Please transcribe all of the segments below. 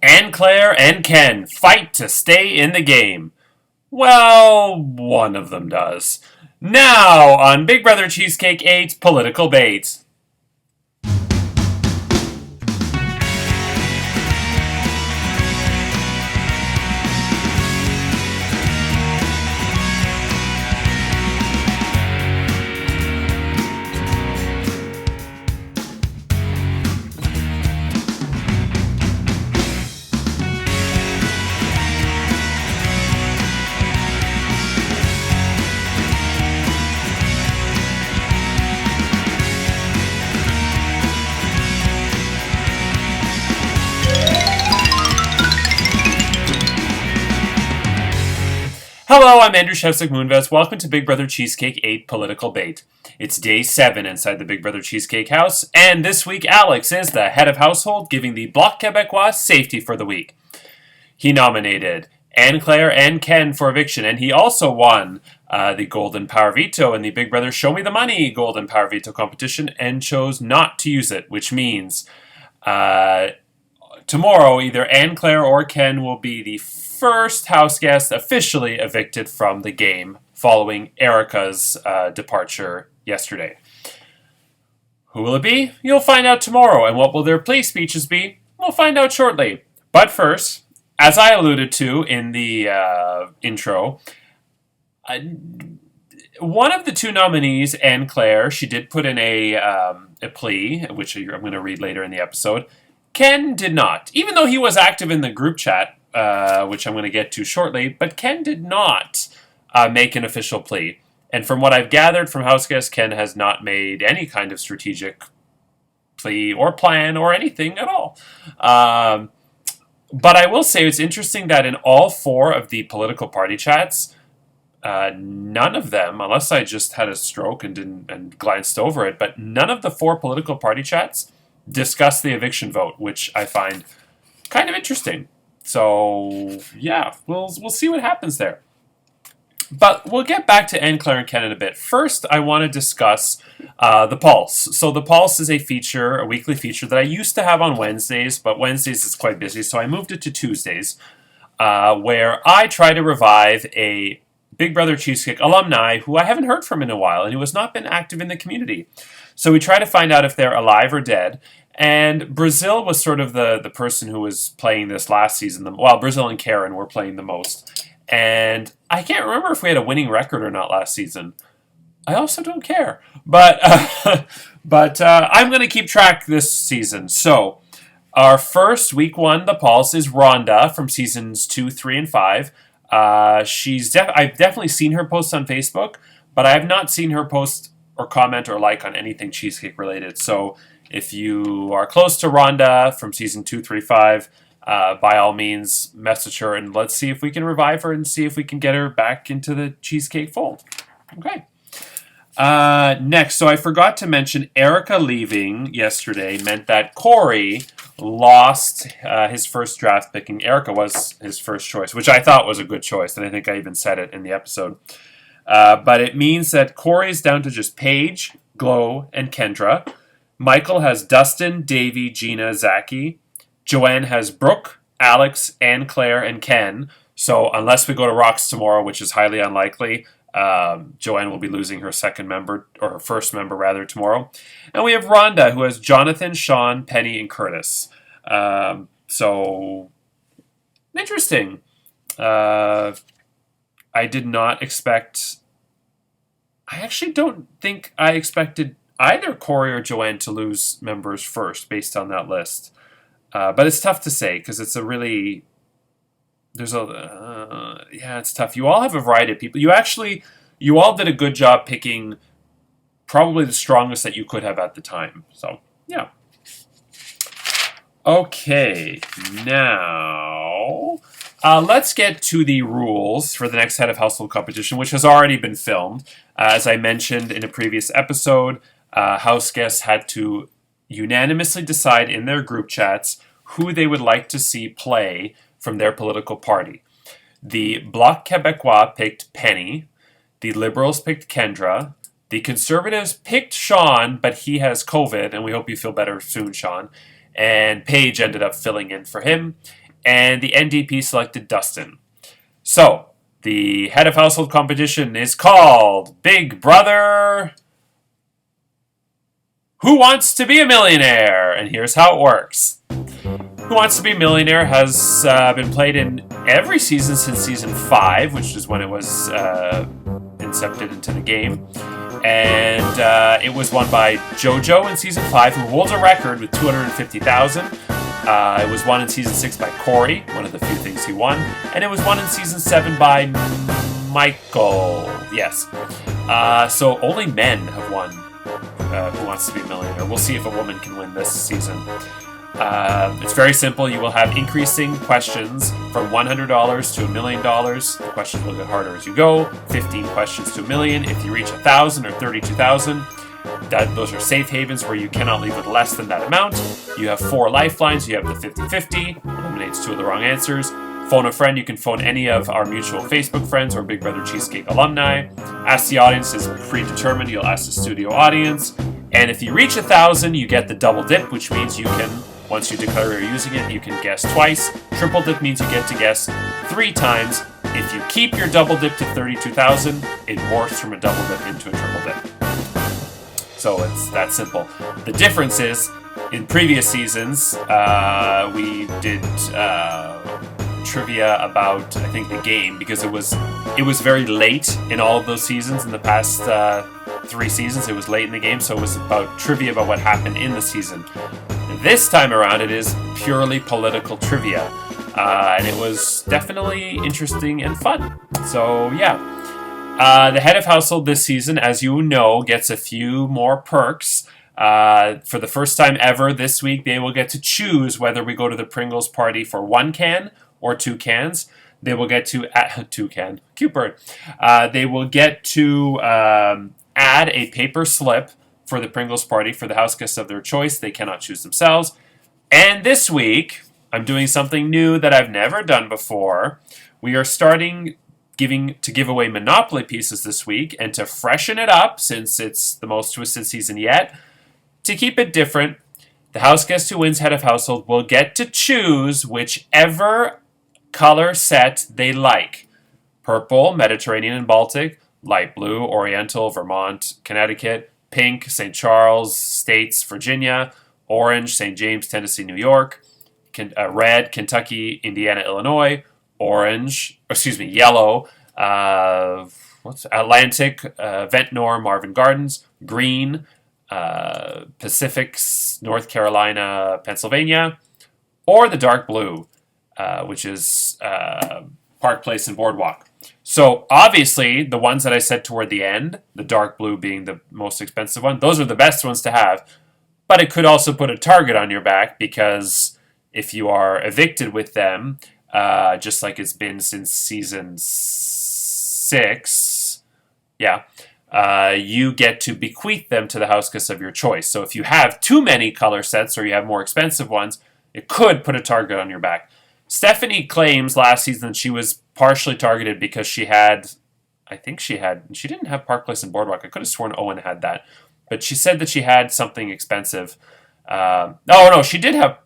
Anne Claire and Ken fight to stay in the game. Well, one of them does. Now on Big Brother Cheesecake 8 Political Bait. Hello, I'm Andrew Shevsik Moonves. Welcome to Big Brother Cheesecake 8 Political Bait. It's day 7 inside the Big Brother Cheesecake house, and this week Alex is the head of household, giving the Bloc Québécois safety for the week. He nominated Anne Claire and Ken for eviction, and he also won the Golden Power Veto in the Big Brother Show Me the Money Golden Power Veto competition and chose not to use it, which means tomorrow either Anne Claire or Ken will be the first house guest officially evicted from the game following Erica's departure yesterday. Who will it be? You'll find out tomorrow. And what will their plea speeches be? We'll find out shortly. But first, as I alluded to in the intro, one of the two nominees, Anne Claire, she did put in a plea, which I'm going to read later in the episode. Ken did not, even though he was active in the group chat, which I'm going to get to shortly, but Ken did not make an official plea. And from what I've gathered from house guests, Ken has not made any kind of strategic plea or plan or anything at all. But I will say it's interesting that in all 4 of the political party chats, none of them, unless I just had a stroke and glanced over it, but none of the 4 political party chats discuss the eviction vote, which I find kind of interesting. So, yeah, we'll see what happens there. But we'll get back to Anne Claire and Ken in a bit. First, I want to discuss The Pulse. So The Pulse is a weekly feature that I used to have on Wednesdays, but Wednesdays is quite busy, so I moved it to Tuesdays, where I try to revive a Big Brother Cheesecake alumni who I haven't heard from in a while and who has not been active in the community. So we try to find out if they're alive or dead. And Brazil was sort of the person who was playing this last season. Well, Brazil and Karen were playing the most. And I can't remember if we had a winning record or not last season. I also don't care. But I'm going to keep track this season. So our first week 1, The Pulse, is Rhonda from seasons 2, 3, and 5. I've definitely seen her post on Facebook, but I have not seen her post or comment or like on anything cheesecake related. So if you are close to Rhonda from season 2, 3, 5, by all means, message her and let's see if we can revive her and see if we can get her back into the cheesecake fold. Okay. Next, so I forgot to mention Erica leaving yesterday meant that Corey lost his first draft picking. Erica was his first choice, which I thought was a good choice, and I think I even said it in the episode. But it means that Corey's down to just Paige, Glow, and Kendra. Michael has Dustin, Davey, Gina, Zachy. Joanne has Brooke, Alex, Anne Claire, and Ken. So unless we go to Rocks tomorrow, which is highly unlikely, Joanne will be losing her second member, or her first member rather, tomorrow. And we have Rhonda, who has Jonathan, Sean, Penny, and Curtis. So interesting. I did not expect... I actually don't think I expected either Corey or Joanne to lose members first based on that list. But it's tough to say because it's a really... it's tough. You all have a variety of people. You all did a good job picking probably the strongest that you could have at the time. So, yeah. Okay, now let's get to the rules for the next Head of Household competition, which has already been filmed. As I mentioned in a previous episode, house guests had to unanimously decide in their group chats who they would like to see play from their political party. The Bloc Québécois picked Penny. The Liberals picked Kendra. The Conservatives picked Sean, but he has COVID, and we hope you feel better soon, Sean. And Paige ended up filling in for him. and the NDP selected Dustin. So, the head of household competition is called Big Brother Who Wants to Be a Millionaire? And here's how it works. Who Wants to Be a Millionaire has been played in every season since season 5, which is when it was incepted into the game. And it was won by JoJo in season 5, who holds a record with 250,000. It was won in season 6 by Corey, one of the few things he won. And it was won in season 7 by Michael. Yes. So only men have won Who Wants to Be a Millionaire. We'll see if a woman can win this season. It's very simple. You will have increasing questions from $100 to $1 million. The questions will get harder as you go. 15 questions to $1 million. If you reach 1,000 or 32,000, those are safe havens where you cannot leave with less than that amount. You have 4 lifelines. You have the 50-50, eliminates 2 of the wrong answers. Phone a friend. You can phone any of our mutual Facebook friends or Big Brother Cheesecake alumni. Ask the audience is predetermined. You'll ask the studio audience. And if you reach 1,000, you get the double dip, which means you can, once you declare you're using it, you can guess twice. Triple dip means you get to guess 3 times. If you keep your double dip to 32,000, it morphs from a double dip into a triple dip. So it's that simple. The difference is, in previous seasons, we did trivia about, I think, the game, because it was very late in all of those seasons. In the past 3 seasons, it was late in the game, so it was about trivia about what happened in the season. This time around, it is purely political trivia, and it was definitely interesting and fun. So yeah. The head of household this season, as you know, gets a few more perks. For the first time ever this week, they will get to choose whether we go to the Pringles party for 1 can or 2 cans. They will get to cute bird. They will get to add a paper slip for the Pringles party for the house guests of their choice. They cannot choose themselves. And this week, I'm doing something new that I've never done before. We are starting to give away Monopoly pieces this week, and to freshen it up, since it's the most twisted season yet, to keep it different, the house guest who wins head of household will get to choose whichever color set they like. Purple, Mediterranean and Baltic; light blue, Oriental, Vermont, Connecticut; pink, St. Charles, States, Virginia; orange, St. James, Tennessee, New York; red, Kentucky, Indiana, Illinois; yellow, Atlantic, Ventnor, Marvin Gardens; green, Pacific, North Carolina, Pennsylvania; or the dark blue, which is Park Place and Boardwalk. So obviously, the ones that I said toward the end, the dark blue being the most expensive one, those are the best ones to have. But it could also put a target on your back, because if you are evicted with them, just like it's been since season 6, you get to bequeath them to the house guests of your choice. So if you have too many color sets, or you have more expensive ones, it could put a target on your back. Stephanie claims last season that she was partially targeted because she didn't have Park Place and Boardwalk. I could have sworn Owen had that. But she said that she had something expensive. She did have...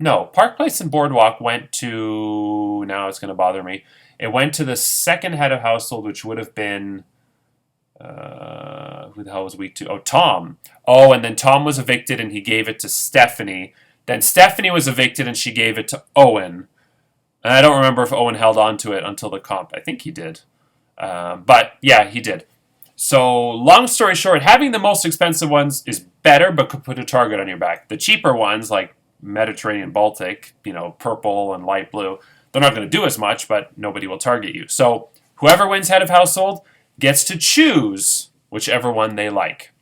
No, Park Place and Boardwalk went to... Now it's going to bother me. It went to the second head of household, which would have been... who the hell was week 2? Oh, Tom. Oh, and then Tom was evicted and he gave it to Stephanie. Then Stephanie was evicted and she gave it to Owen. And I don't remember if Owen held on to it until the comp. I think he did. But yeah, he did. So long story short, having the most expensive ones is better, but could put a target on your back. The cheaper ones, like Mediterranean, Baltic, purple and light blue, they're not going to do as much, but nobody will target you. So whoever wins head of household gets to choose whichever one they like.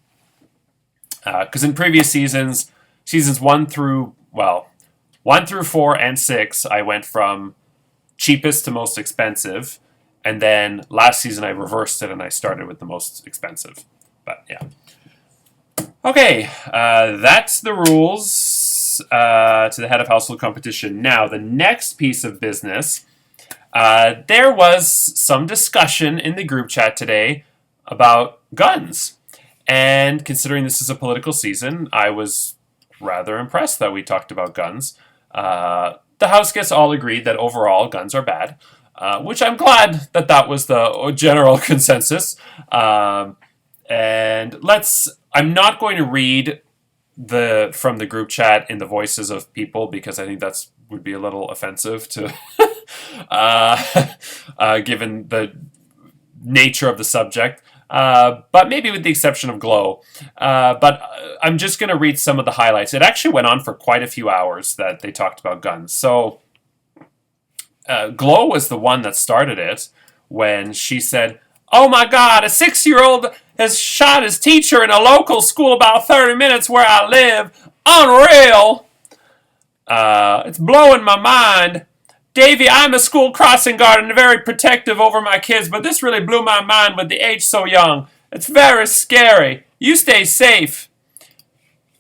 Because in previous seasons 1 through 4 and 6, I went from cheapest to most expensive. And then last season I reversed it and I started with the most expensive. But yeah. Okay, that's the rules to the head of household competition. Now, the next piece of business, there was some discussion in the group chat today about guns. And considering this is a political season, I was rather impressed that we talked about guns. The the House guests all agreed that overall guns are bad, which I'm glad that that was the general consensus. And I'm not going to read from the group chat in the voices of people because I think that's would be a little offensive to given the nature of the subject. But maybe with the exception of Glow. But I'm just going to read some of the highlights. It actually went on for quite a few hours that they talked about guns. So Glow was the one that started it when she said, "Oh my God, a 6-year-old has shot his teacher in a local school about 30 minutes where I live. Unreal. It's blowing my mind. Davey, I'm a school crossing guard and very protective over my kids, but this really blew my mind with the age so young. It's very scary. You stay safe."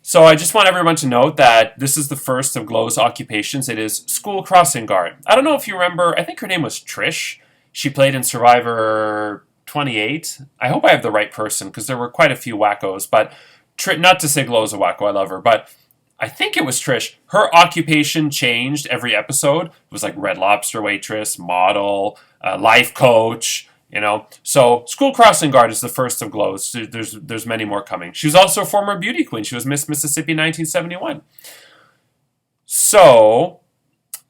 So I just want everyone to note that this is the first of Glow's occupations. It is school crossing guard. I don't know if you remember, I think her name was Trish. She played in Survivor 28. I hope I have the right person because there were quite a few wackos, but not to say Glow's a wacko, I love her, but I think it was Trish. Her occupation changed every episode. It was like Red Lobster waitress, model, life coach, So school crossing guard is the first of Glow's. There's many more coming. She was also a former beauty queen. She was Miss Mississippi 1971. So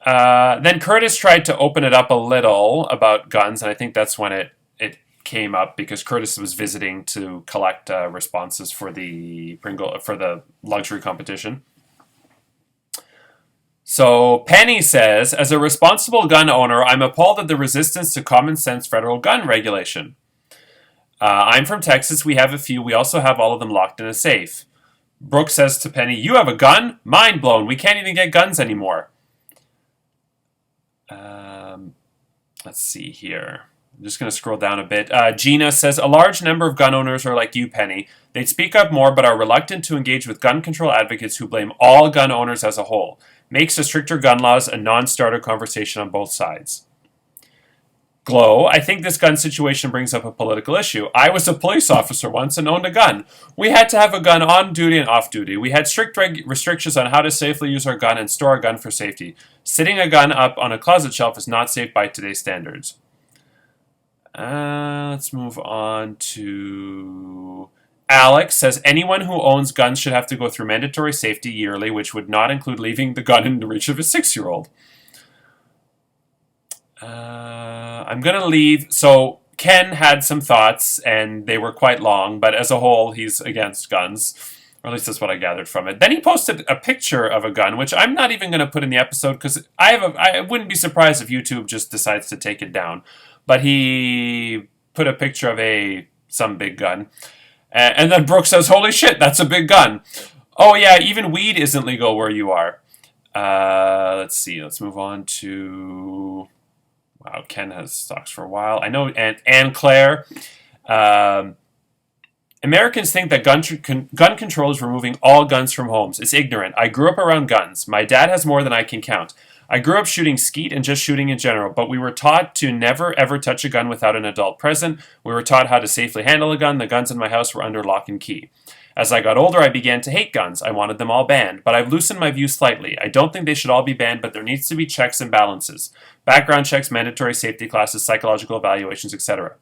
then Curtis tried to open it up a little about guns, and I think that's when it came up because Curtis was visiting to collect responses for the luxury competition. So Penny says, "As a responsible gun owner, I'm appalled at the resistance to common sense federal gun regulation. I'm from Texas. We have a few. We also have all of them locked in a safe." Brooke says to Penny, "You have a gun? Mind blown. We can't even get guns anymore." Let's see here. I'm just going to scroll down a bit. Gina says, "A large number of gun owners are like you, Penny. They'd speak up more but are reluctant to engage with gun control advocates who blame all gun owners as a whole. Makes the stricter gun laws a non-starter conversation on both sides." Glow, "I think this gun situation brings up a political issue. I was a police officer once and owned a gun. We had to have a gun on duty and off duty. We had strict restrictions on how to safely use our gun and store our gun for safety. Sitting a gun up on a closet shelf is not safe by today's standards." Let's move on to Alex says, "Anyone who owns guns should have to go through mandatory safety yearly, which would not include leaving the gun in the reach of a 6-year-old. I'm going to leave. So Ken had some thoughts, and they were quite long, but as a whole, he's against guns. Or at least that's what I gathered from it. Then he posted a picture of a gun, which I'm not even going to put in the episode because I wouldn't be surprised if YouTube just decides to take it down. But he put a picture of some big gun. And then Brooke says, "Holy shit, that's a big gun." Oh yeah, even weed isn't legal where you are. Let's see. Let's move on to... Wow, Ken has stocks for a while. I know Anne Claire. Americans think that gun control is removing all guns from homes. It's ignorant. I grew up around guns. My dad has more than I can count. I grew up shooting skeet and just shooting in general, but we were taught to never ever touch a gun without an adult present. We were taught how to safely handle a gun. The guns in my house were under lock and key. As I got older, I began to hate guns. I wanted them all banned, but I've loosened my views slightly. I don't think they should all be banned, but there needs to be checks and balances. Background checks, mandatory safety classes, psychological evaluations, etc.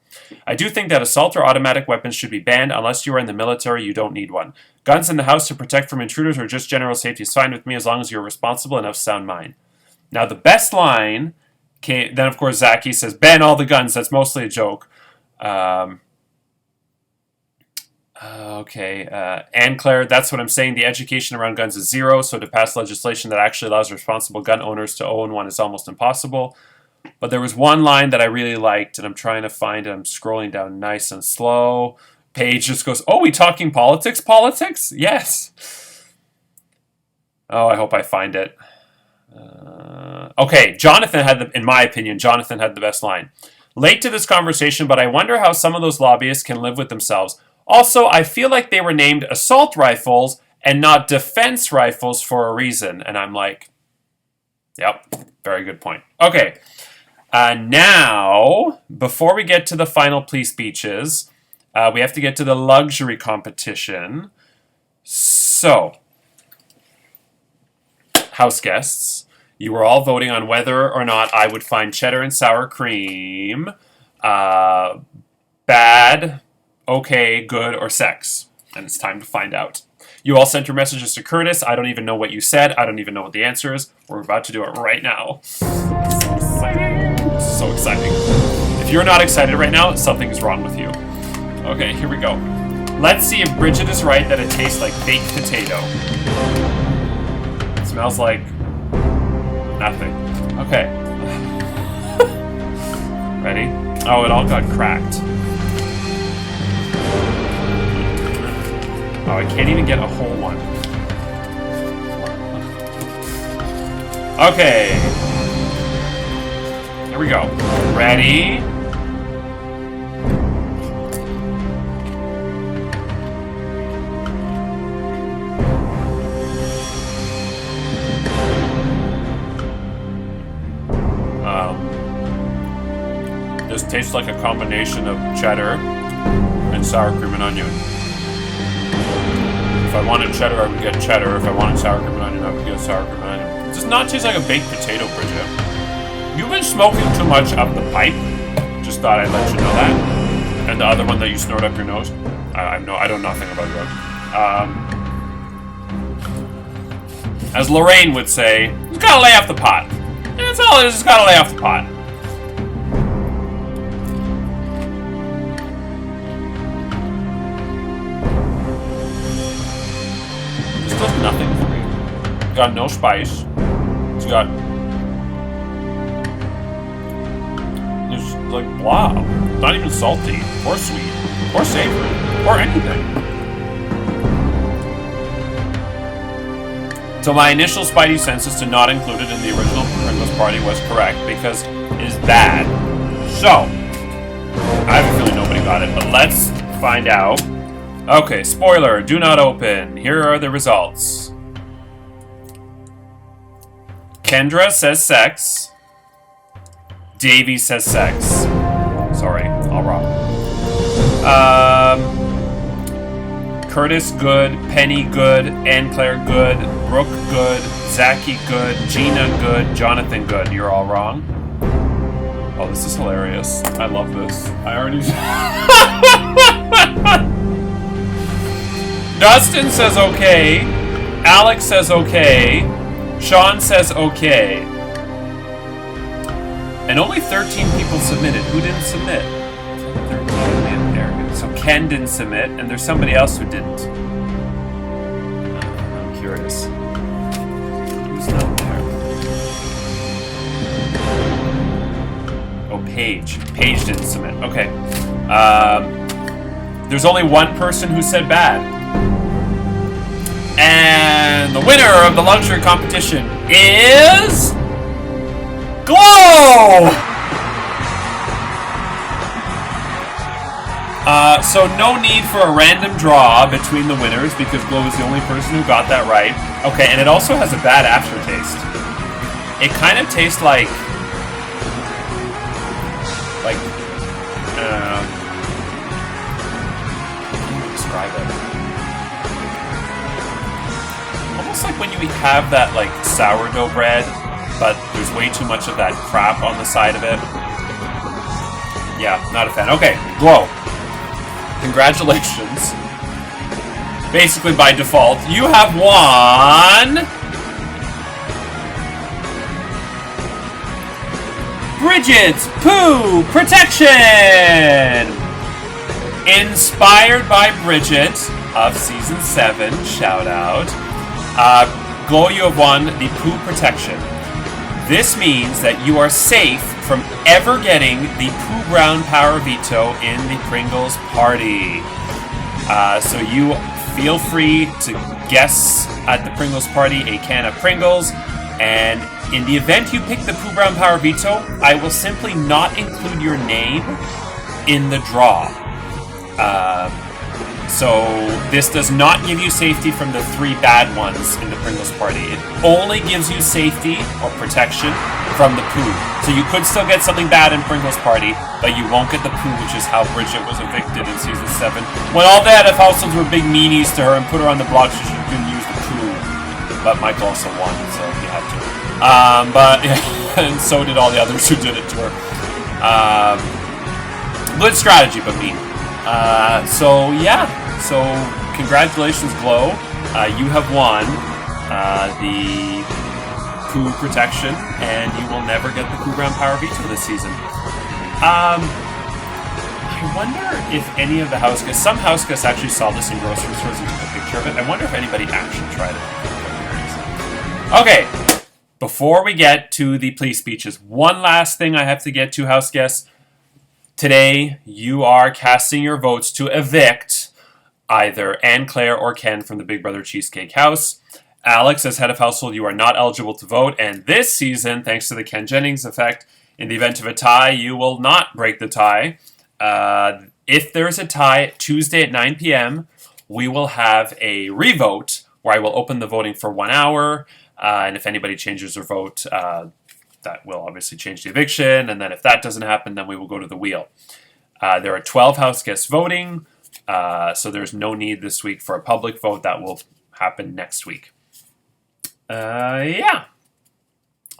I do think that assault or automatic weapons should be banned. Unless you are in the military, you don't need one. Guns in the house to protect from intruders or just general safety is fine with me as long as you're responsible and of sound mind. Now, the best line came... Then, of course, Zachy says, "Ban all the guns." That's mostly a joke. Anne Claire, "That's what I'm saying. The education around guns is zero, so to pass legislation that actually allows responsible gun owners to own one is almost impossible." But there was one line that I really liked, and I'm trying to find it. I'm scrolling down nice and slow. Paige just goes, "Oh, we talking politics? Politics? Yes." Oh, I hope I find it. Jonathan in my opinion, Jonathan had the best line. "Late to this conversation, but I wonder how some of those lobbyists can live with themselves. Also, I feel like they were named assault rifles and not defense rifles for a reason." And I'm like, yep, very good point. Okay, now, before we get to the final plea speeches, we have to get to the luxury competition. So, house guests, You were all voting on whether or not I would find cheddar and sour cream bad, okay, good, or sex. And it's time to find out. You all sent your messages to Curtis. I don't even know what you said. I don't even know what the answer is. We're about to do it right now. So exciting. So exciting. If you're not excited right now, something is wrong with you. Okay, here we go. Let's see if Bridget is right that it tastes like baked potato. It smells like nothing. Okay. Ready? Oh, it all got cracked. Oh, I can't even get a whole one. Okay. Here we go. Ready? This tastes like a combination of cheddar and sour cream and onion. If I wanted cheddar, I would get cheddar. If I wanted sour cream and onion, I would get sour cream and onion. It does not taste like a baked potato, Bridget. You've been smoking too much of the pipe. Just thought I'd let you know that. And the other one that you snort up your nose. I know nothing about that. As Lorraine would say, you just gotta lay off the pot. That's all it is, just gotta lay off the pot. Does nothing for me. It's got no spice. It's got... It's like blah. Not even salty, or sweet, or savory, or anything. So my initial spidey senses to not include it in the original Pringles party was correct, because it is bad. So, I have a feeling nobody got it, but let's find out. Okay, spoiler, do not open. Here are the results. Kendra says sex. Davey says sex. Sorry, all wrong. Curtis good, Penny good, Anne Claire good, Brooke good, Zachy good, Gina good, Jonathan good. You're all wrong. Oh, this is hilarious. I love this. I already... Dustin says okay. Alex says okay. Sean says okay. And only 13 people submitted. Who didn't submit? 13, man, arrogant. So Ken didn't submit, and there's somebody else who didn't. I'm curious. Who's not there? Oh, Paige. Paige didn't submit. Okay. There's only one person who said bad. And the winner of the luxury competition is... Glow! So no need for a random draw between the winners because Glow is the only person who got that right. Okay, and it also has a bad aftertaste. It kind of tastes like... how can you describe it? Almost like when you have that like sourdough bread, but there's way too much of that crap on the side of it. Yeah, not a fan. Okay, Glow. Congratulations. Basically by default, you have won... Bridget's Poo Protection! Inspired by Bridget of Season 7, shout out. Glow, you have won the Poo Protection. This means that you are safe from ever getting the Poo Brown Power Veto in the Pringles party. So you feel free to guess at the Pringles party a can of Pringles, and in the event you pick the Poo Brown Power Veto, I will simply not include your name in the draw. So this does not give you safety from the 3 bad ones in the Pringles party. It only gives you safety or protection from the poo. So you could still get something bad in Pringles party, but you won't get the poo, which is how Bridget was evicted in Season 7. When all the other households were big meanies to her and put her on the block so she couldn't use the poo. But Mike also won, so he had to. But and so did all the others who did it to her. Good strategy, but me. So yeah. So congratulations, Glow. You have won the coup protection, and you will never get the coup ground power veto this season. I wonder if any of the house guests, some house guests actually saw this in grocery stores and took a picture of it. I wonder if anybody actually tried it. Okay, before we get to the plea speeches, one last thing I have to get to, house guests. Today, you are casting your votes to evict either Anne Claire or Ken from the Big Brother Cheesecake house. Alex, as head of household, you are not eligible to vote, and this season, thanks to the Ken Jennings effect, in the event of a tie, you will not break the tie. If there is a tie Tuesday at 9 p.m., we will have a revote where I will open the voting for 1 hour. And if anybody changes their vote, that will obviously change the eviction. And then if that doesn't happen, then we will go to the wheel. There are 12 house guests voting, so there's no need this week for a public vote. That will happen next week. Yeah.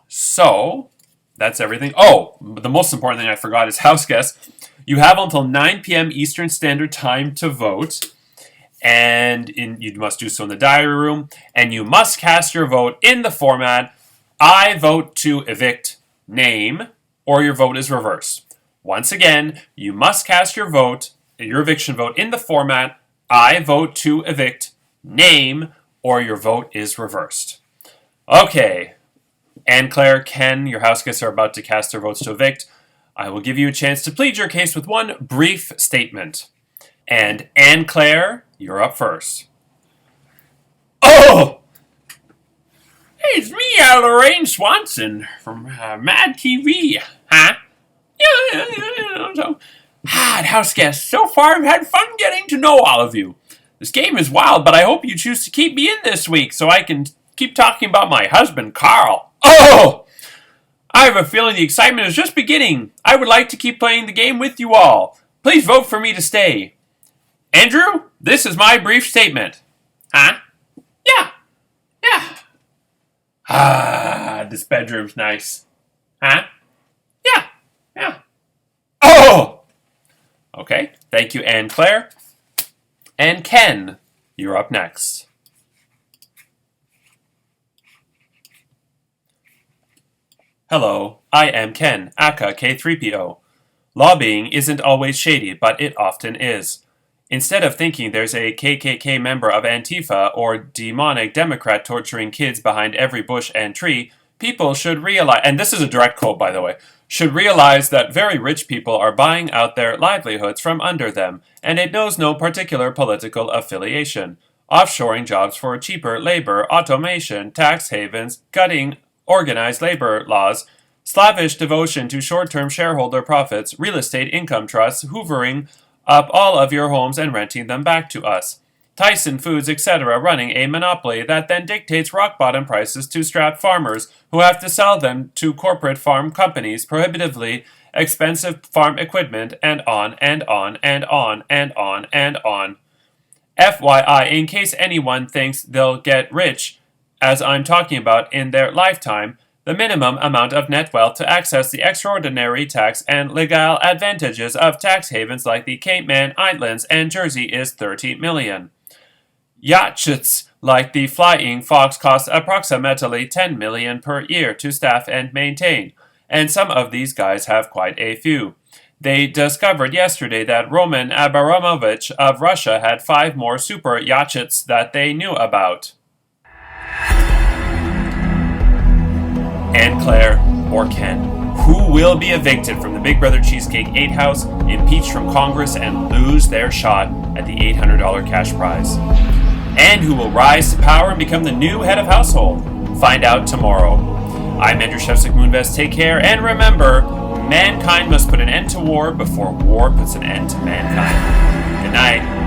So that's everything. Oh, the most important thing I forgot is house guests. You have until 9 p.m. Eastern Standard Time to vote, and you must do so in the diary room, and you must cast your vote in the format, I vote to evict, name, or your vote is reversed. Once again, you must cast your vote, your eviction vote, in the format, I vote to evict, name, or your vote is reversed. Okay, Anne Claire, Ken, your house guests are about to cast their votes to evict. I will give you a chance to plead your case with one brief statement. And Anne Claire, you're up first. Oh! Hey, it's me, Lorraine Swanson from Mad TV. Huh? House guests, so far I've had fun getting to know all of you. This game is wild, but I hope you choose to keep me in this week so I can keep talking about my husband, Carl. Oh! I have a feeling the excitement is just beginning. I would like to keep playing the game with you all. Please vote for me to stay. Andrew, this is my brief statement. Huh? Yeah. This bedroom's nice. Huh? Yeah. Oh! Okay, thank you, Anne Claire. And Ken, you're up next. Hello, I am Ken, aka K3PO. Lobbying isn't always shady, but it often is. Instead of thinking there's a KKK member of Antifa or demonic Democrat torturing kids behind every bush and tree, people should realize, and this is a direct quote by the way, should realize that very rich people are buying out their livelihoods from under them, and it knows no particular political affiliation. Offshoring jobs for cheaper labor, automation, tax havens, gutting organized labor laws, slavish devotion to short-term shareholder profits, real estate income trusts, hoovering up all of your homes and renting them back to us. Tyson Foods, etc., running a monopoly that then dictates rock-bottom prices to strapped farmers who have to sell them to corporate farm companies, prohibitively expensive farm equipment, and on and on and on and on and on. FYI, in case anyone thinks they'll get rich, as I'm talking about, in their lifetime, the minimum amount of net wealth to access the extraordinary tax and legal advantages of tax havens like the Cayman Islands and Jersey is $30 million. Yachts like the Flying Fox cost approximately $10 million per year to staff and maintain, and some of these guys have quite a few. They discovered yesterday that Roman Abramovich of Russia had 5 more super yachts that they knew about. Anne Claire or Ken, who will be evicted from the Big Brother Cheesecake 8 house, impeached from Congress, and lose their shot at the $800 cash prize? And who will rise to power and become the new head of household? Find out tomorrow. I'm Andrew Shevsik Moonves. Take care, and remember, mankind must put an end to war before war puts an end to mankind. Good night.